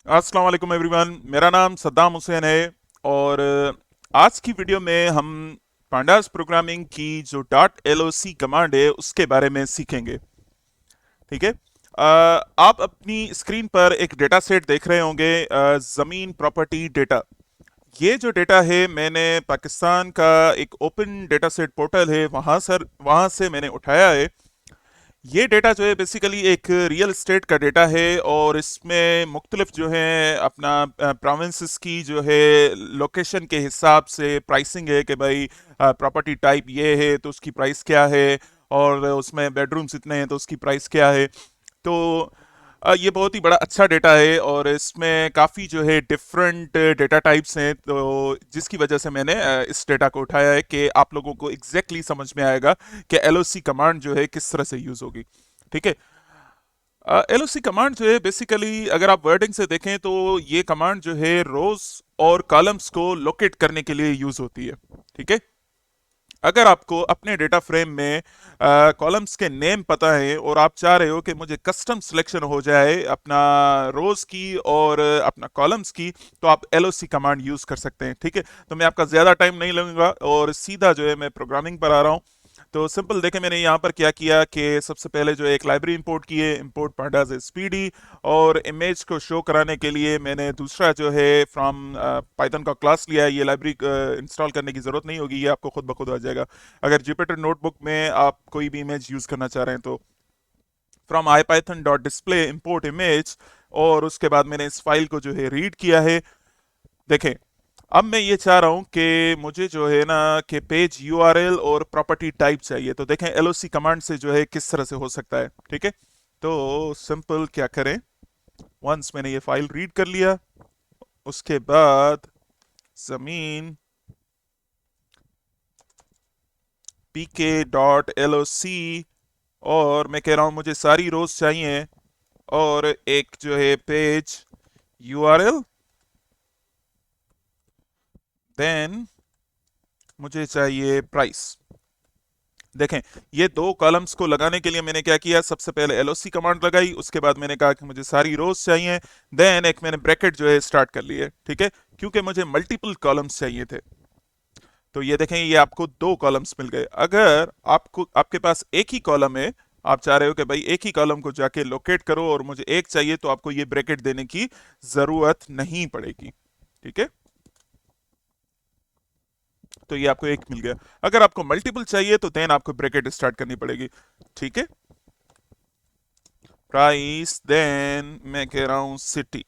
अस्सलाम वालेकुम एवरीवन, मेरा नाम सद्दाम हुसैन है। और आज की वीडियो में हम पांडास प्रोग्रामिंग की जो डॉट एल कमांड है उसके बारे में सीखेंगे। ठीक है। आप अपनी स्क्रीन पर एक डेटा सेट देख रहे होंगे, ज़मीन प्रॉपर्टी डेटा। ये जो डेटा है मैंने पाकिस्तान का एक ओपन डेटा सेट पोर्टल है वहाँ से मैंने उठाया है। ये डेटा जो है बेसिकली एक रियल एस्टेट का डेटा है, और इसमें मुख्तलिफ जो है अपना प्रोविंसेस की जो है लोकेशन के हिसाब से प्राइसिंग है कि भाई प्रॉपर्टी टाइप ये है तो उसकी प्राइस क्या है, और उसमें बेडरूम्स इतने हैं तो उसकी प्राइस क्या है। तो ये बहुत ही बड़ा अच्छा डेटा है, और इसमें काफ़ी जो है डिफरेंट डेटा टाइप्स हैं, तो जिसकी वजह से मैंने इस डेटा को उठाया है कि आप लोगों को एग्जैक्टली समझ में आएगा कि एलओसी कमांड जो है किस तरह से यूज़ होगी। ठीक है। एलओसी कमांड जो है बेसिकली अगर आप वर्डिंग से देखें तो ये कमांड जो है रोज और कॉलम्स को लोकेट करने के लिए यूज़ होती है। ठीक है। अगर आपको अपने डेटा फ्रेम में कॉलम्स के नेम पता है और आप चाह रहे हो कि मुझे कस्टम सिलेक्शन हो जाए अपना रोज की और अपना कॉलम्स की, तो आप एलओसी कमांड यूज कर सकते हैं। ठीक है। तो मैं आपका ज्यादा टाइम नहीं लूंगा और सीधा जो है मैं प्रोग्रामिंग पर आ रहा हूँ। तो सिंपल देखें मैंने यहाँ पर क्या किया कि सबसे पहले जो एक लाइब्रेरी इंपोर्ट की है, इंपोर्ट pandas spd। और इमेज को शो कराने के लिए मैंने दूसरा जो है फ्रॉम पाइथन का क्लास लिया है। ये लाइब्रेरी इंस्टॉल करने की ज़रूरत नहीं होगी, ये आपको खुद ब खुद आ जाएगा अगर जुपिटर नोटबुक में आप कोई भी इमेज यूज़ करना चाह रहे हैं तो। From ipython dot display import image, और उसके बाद मैंने इस फाइल को जो है रीड किया है। देखें, अब मैं ये चाह रहा हूं कि मुझे जो है ना कि पेज यूआरएल और प्रॉपर्टी टाइप चाहिए। तो देखें एलओसी कमांड से जो है किस तरह से हो सकता है। ठीक है। तो सिंपल क्या करें, वंस मैंने ये फाइल रीड कर लिया, उसके बाद जमीन pk डॉट एल और मैं कह रहा हूं मुझे सारी रोज चाहिए, और एक जो है पेज यूआरएल, देन मुझे चाहिए प्राइस। देखें, ये दो कॉलम्स को लगाने के लिए मैंने क्या किया, सबसे पहले एलओसी कमांड लगाई, उसके बाद मैंने कहा कि मुझे सारी रोज चाहिए, देन एक मैंने ब्रैकेट जो है स्टार्ट कर ली है। ठीक है। क्योंकि मुझे मल्टीपल कॉलम्स चाहिए थे। तो ये देखें, ये आपको दो कॉलम्स मिल गए। अगर आपको आपके पास एक ही कॉलम है, आप चाह रहे हो कि भाई एक ही कॉलम को जाके लोकेट करो और मुझे एक चाहिए, तो आपको ये ब्रैकेट देने की जरूरत नहीं पड़ेगी। ठीक है। तो ये आपको एक मिल गया। अगर आपको मल्टीपल चाहिए तो देन आपको ब्रैकेट स्टार्ट करनी पड़ेगी। ठीक है। प्राइस, देन मैं कह रहा हूं सिटी।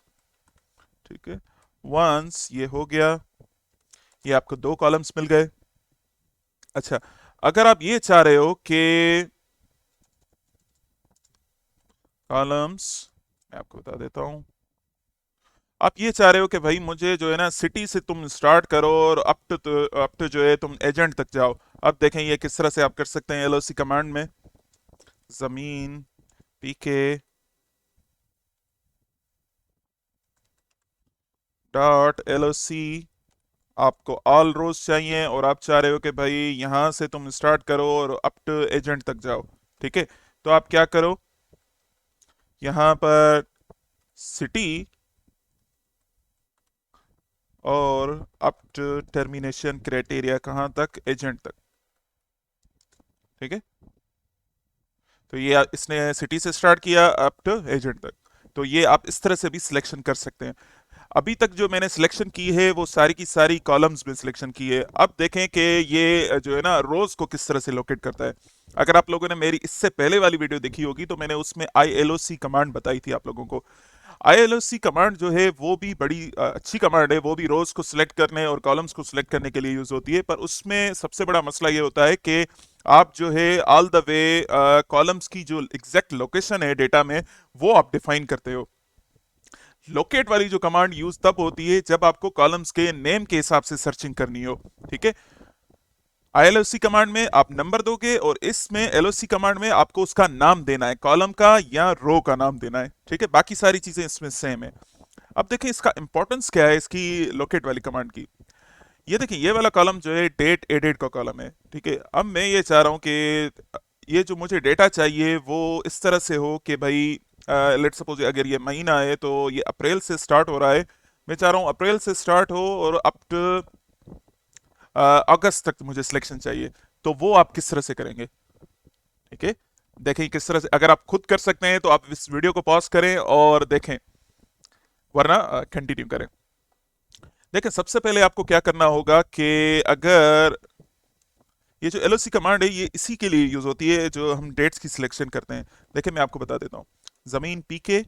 ठीक है। वंस ये हो गया, ये आपको दो कॉलम्स मिल गए। अच्छा, अगर आप ये चाह रहे हो कि कॉलम्स, मैं आपको बता देता हूं, आप ये चाह रहे हो कि भाई मुझे जो है ना सिटी से तुम स्टार्ट करो और अप टू जो है तुम एजेंट तक जाओ। अब देखें ये किस तरह से आप कर सकते हैं एलओसी कमांड में। जमीन पीके डॉट एलओसी, आपको ऑल रोज चाहिए और आप चाह रहे हो कि भाई यहां से तुम स्टार्ट करो और अप टू एजेंट तक जाओ। ठीक है। तो आप क्या करो, यहां पर सिटी और अप टू टर्मिनेशन क्राइटेरिया कहां तक, एजेंट तक। ठीक है। तो ये इसने सिटी से स्टार्ट किया अप टू एजेंट तक। तो ये आप इस तरह से भी सिलेक्शन कर सकते हैं। अभी तक जो मैंने सिलेक्शन की है वो सारी की सारी कॉलम्स में सिलेक्शन की है। अब देखें कि ये जो है ना रोज को किस तरह से लोकेट करता है। अगर आप लोगों ने मेरी इससे पहले वाली वीडियो देखी होगी तो मैंने उसमें ILOC कमांड बताई थी आप लोगों को। ILOC कमांड जो है वो भी बड़ी अच्छी कमांड है, वो भी रोज को सिलेक्ट करने और कॉलम्स को सिलेक्ट करने के लिए यूज होती है। पर उसमें सबसे बड़ा मसला ये होता है कि आप जो है ऑल द वे कॉलम्स की जो एग्जैक्ट लोकेशन है डेटा में वो आप डिफाइन करते हो। लोकेट वाली जो कमांड यूज तब होती है जब आपको कॉलम्स के नेम के हिसाब से सर्चिंग करनी हो। ठीक है। ILOC कमांड में आप नंबर दोगे और इसमें LOC कमांड में आपको उसका नाम देना है, कॉलम का या रो का नाम देना है। ठीक है। बाकी सारी चीजें इसमें सेम है। अब देखें इसका इंपॉर्टेंस क्या है इसकी लोकेट वाली कमांड की। ये देखें, ये वाला कॉलम जो है डेट एडेड का कॉलम है। ठीक है। अब मैं ये चाह रहा हूं कि ये जो मुझे डेटा चाहिए वो इस तरह से हो कि भाई लेट्स सपोज अगर ये महीना है तो ये अप्रैल से स्टार्ट हो रहा है, मैं चाह रहा हूँ अप्रैल से स्टार्ट हो और अप टू अगस्त तक मुझे सिलेक्शन चाहिए। तो वो आप किस तरह से करेंगे? ठीक है, देखें किस तरह से। अगर आप खुद कर सकते हैं तो आप इस वीडियो को पॉज करें और देखें, वरना कंटिन्यू करें। देखें, सबसे पहले आपको क्या करना होगा कि अगर ये जो एलओसी कमांड है ये इसी के लिए यूज होती है जो हम डेट्स की सिलेक्शन करते हैं। देखें, मैं आपको बता देता हूँ, जमीन पीके,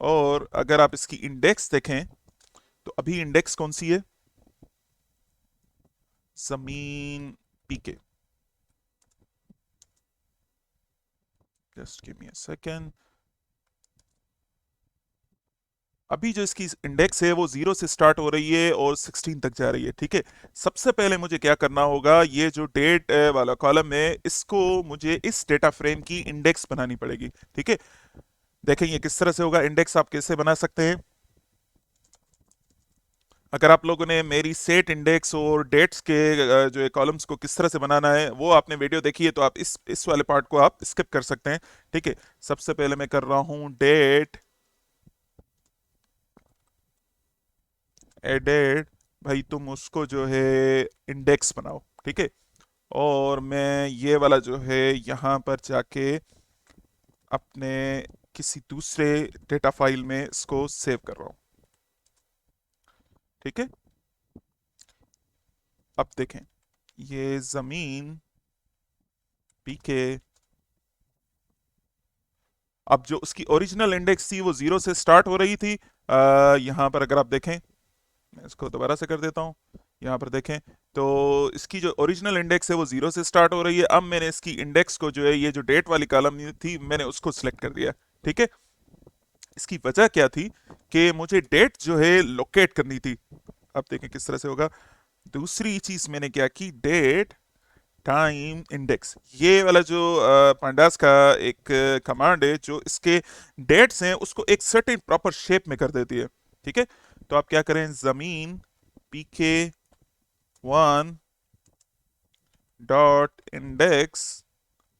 और अगर आप इसकी इंडेक्स देखें तो अभी इंडेक्स कौन सी है? जमीन पीके। Just give me a second. अभी जो इसकी इंडेक्स है वो 0 से स्टार्ट हो रही है और 16 तक जा रही है। ठीक है, सबसे पहले मुझे क्या करना होगा, ये जो डेट वाला कॉलम है इसको मुझे इस डेटा फ्रेम की इंडेक्स बनानी पड़ेगी। ठीक है, देखें ये किस तरह से होगा। इंडेक्स आप कैसे बना सकते हैं? अगर आप लोगों ने मेरी सेट इंडेक्स और डेट्स के जो कॉलम्स को किस तरह से बनाना है वो आपने वीडियो देखी है तो आप इस वाले पार्ट को आप स्किप कर सकते हैं। ठीक है, सबसे पहले मैं कर रहा हूं डेट एडेड, भाई तुम उसको जो है इंडेक्स बनाओ। ठीक है, और मैं ये वाला जो है यहाँ पर जाके अपने किसी दूसरे डेटा फाइल में इसको सेव कर रहा हूँ। ठीक है, अब देखें, ये जमीन पीके, अब जो उसकी ओरिजिनल इंडेक्स थी वो 0 से स्टार्ट हो रही थी। यहाँ पर अगर आप देखें, मैं इसको दोबारा से कर देता हूँ, यहाँ पर देखें तो इसकी जो ओरिजिनल इंडेक्स है वो 0 से स्टार्ट हो रही है। अब मैंने इसकी इंडेक्स को जो है ये जो डेट वाली कॉलम थी मैंने उसको सिलेक्ट कर दिया। ठीक है, इसकी वजह क्या थी कि मुझे डेट जो है लोकेट करनी थी। अब देखें किस तरह से होगा। दूसरी चीज मैंने क्या की, डेट टाइम इंडेक्स, ये वाला जो पांडास का एक कमांड है जो इसके डेट्स हैं उसको एक सर्टेन प्रॉपर शेप में कर देती है। ठीक है, तो आप क्या करें, जमीन पीके 1 डॉट इंडेक्स,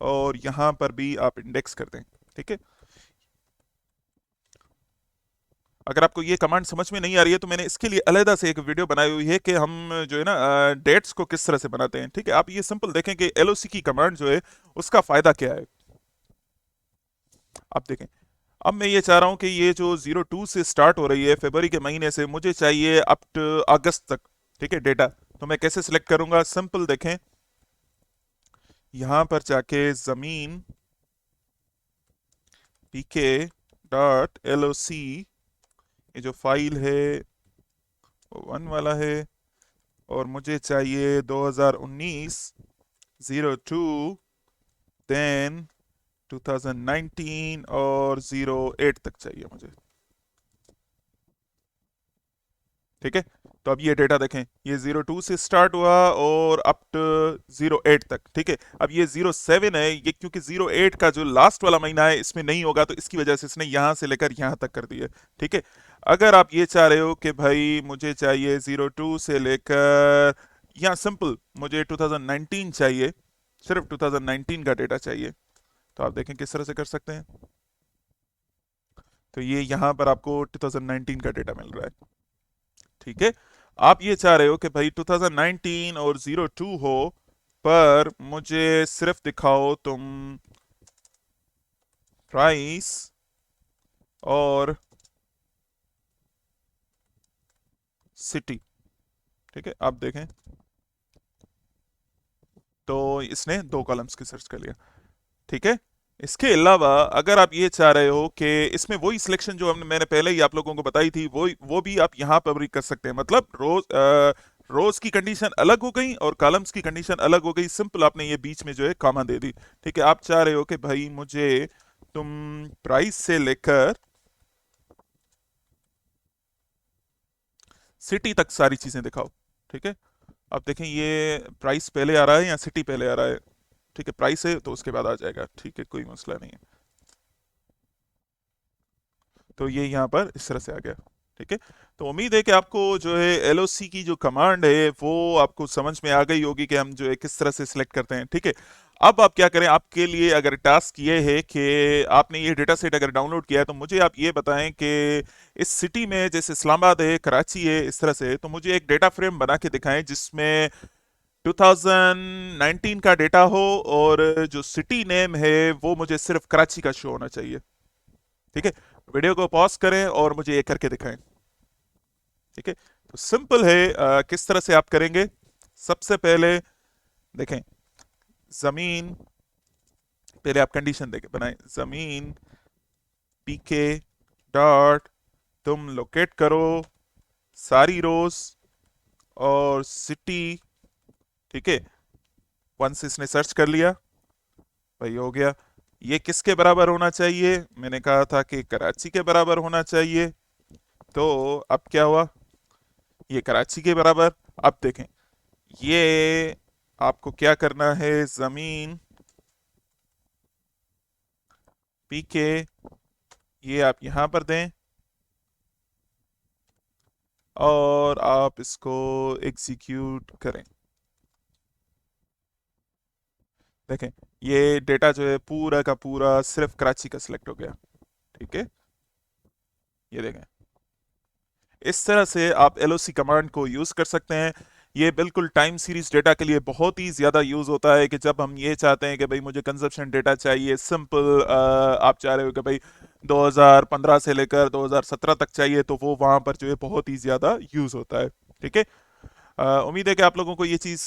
और यहां पर भी आप इंडेक्स कर दें। ठीक है, अगर आपको ये कमांड समझ में नहीं आ रही है तो मैंने इसके लिए अलहदा से एक वीडियो बनाई हुई है कि हम जो है ना डेट्स को किस तरह से बनाते हैं। ठीक है, आप ये सिंपल देखें कि एलओसी की कमांड जो है उसका फायदा क्या है। आप देखें, अब मैं ये चाह रहा हूं कि ये जो 02 से स्टार्ट हो रही है फरवरी के महीने से, मुझे चाहिए अप टू अगस्त तक। ठीक है, डेटा तो मैं कैसे सिलेक्ट करूंगा, सिंपल देखें, यहां पर जाके जमीन पीके डॉट एल ओ सी, ये जो फाइल है वो 1 वाला है, और मुझे चाहिए 2019 02, देन 2019 और 08 तक चाहिए मुझे। ठीक है, तो अब ये डेटा देखें, ये 02 से स्टार्ट हुआ और अप टू 08 तक। ठीक है, अब ये 07 है, ये क्योंकि 08 का जो लास्ट वाला महीना है इसमें नहीं होगा तो इसकी वजह से इसने यहां से लेकर यहां तक कर दिया। ठीक है, अगर आप ये चाह रहे हो कि भाई मुझे चाहिए 02 से लेकर यहाँ, सिंपल मुझे 2019 चाहिए, सिर्फ 2019 का डेटा चाहिए, तो आप देखें किस तरह से कर सकते हैं। तो ये यहां पर आपको 2019 का डेटा मिल रहा है। ठीक है, आप ये चाह रहे हो कि भाई 2019 और 02 हो, पर मुझे सिर्फ दिखाओ तुम प्राइस और सिटी। ठीक है, आप देखें तो इसने दो कॉलम्स की सर्च कर लिया। ठीक है, इसके अलावा अगर आप ये चाह रहे हो कि इसमें वही सिलेक्शन जो हमने मैंने पहले ही आप लोगों को बताई थी वो भी आप यहाँ पर भी कर सकते हैं, मतलब रोज की कंडीशन अलग हो गई और कॉलम्स की कंडीशन अलग हो गई, सिंपल आपने ये बीच में जो है कॉमा दे दी। ठीक है, आप चाह रहे हो कि भाई मुझे तुम प्राइस से लेकर सिटी तक सारी चीजें दिखाओ। ठीक है, अब देखें ये प्राइस पहले आ रहा है या सिटी पहले आ रहा है। ठीक है, प्राइस है तो उसके बाद आ जाएगा। ठीक है, कोई मसला नहीं है। तो ये यहाँ पर इस तरह से आ गया। ठीक है। तो उम्मीद है कि आपको जो है एलओसी की जो कमांड है वो आपको समझ में आ गई होगी कि हम जो है किस तरह से सिलेक्ट करते हैं। ठीक है। अब आप क्या करें, आपके लिए अगर टास्क ये है कि आपने ये डेटा सेट अगर डाउनलोड किया है तो मुझे आप ये बताएं कि इस सिटी में, जैसे इस्लामाबाद है, कराची है, इस तरह से, तो मुझे एक डेटा फ्रेम बना के दिखाएं जिसमें 2019 का डेटा हो और जो सिटी नेम है वो मुझे सिर्फ कराची का शो होना चाहिए। ठीक है। वीडियो को पॉज करें और मुझे ये करके दिखाएं। ठीक है। तो सिंपल है, किस तरह से आप करेंगे। सबसे पहले देखें, जमीन, पहले आप कंडीशन देके बनाएं, जमीन पीके डॉट, तुम लोकेट करो सारी रोज और सिटी। ठीक है। वंस इसने सर्च कर लिया, भाई हो गया। ये किसके बराबर होना चाहिए, मैंने कहा था कि कराची के बराबर होना चाहिए। तो अब क्या हुआ, ये कराची के बराबर। अब देखें, ये आपको क्या करना है, जमीन पीके, ये आप यहां पर दें और आप इसको एग्जीक्यूट करें। देखें, ये डेटा जो है पूरा का पूरा सिर्फ कराची का सिलेक्ट हो गया। ठीक है। ये देखें, इस तरह से आप एलओसी कमांड को यूज कर सकते हैं। ये बिल्कुल टाइम सीरीज डेटा के लिए बहुत ही ज्यादा यूज होता है कि जब हम ये चाहते हैं कि भाई मुझे कंजप्शन डेटा चाहिए सिंपल, आप चाह रहे हो कि भाई 2015 से लेकर 2017 तक चाहिए, तो वो वहां पर जो है बहुत ही ज्यादा यूज होता है। ठीक है। उम्मीद है कि आप लोगों को ये चीज़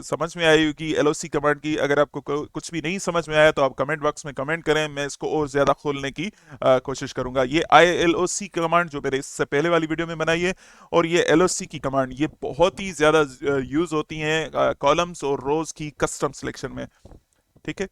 समझ में आई होगी एलओसी कमांड की। अगर आपको कुछ भी नहीं समझ में आया तो आप कमेंट बॉक्स में कमेंट करें, मैं इसको और ज़्यादा खोलने की कोशिश करूंगा। ये ILOC कमांड जो मैंने इससे पहले वाली वीडियो में बनाई है, और ये LOC की कमांड, ये बहुत ही ज़्यादा यूज़ होती हैं कॉलम्स और रोज़ की कस्टम सिलेक्शन में। ठीक है।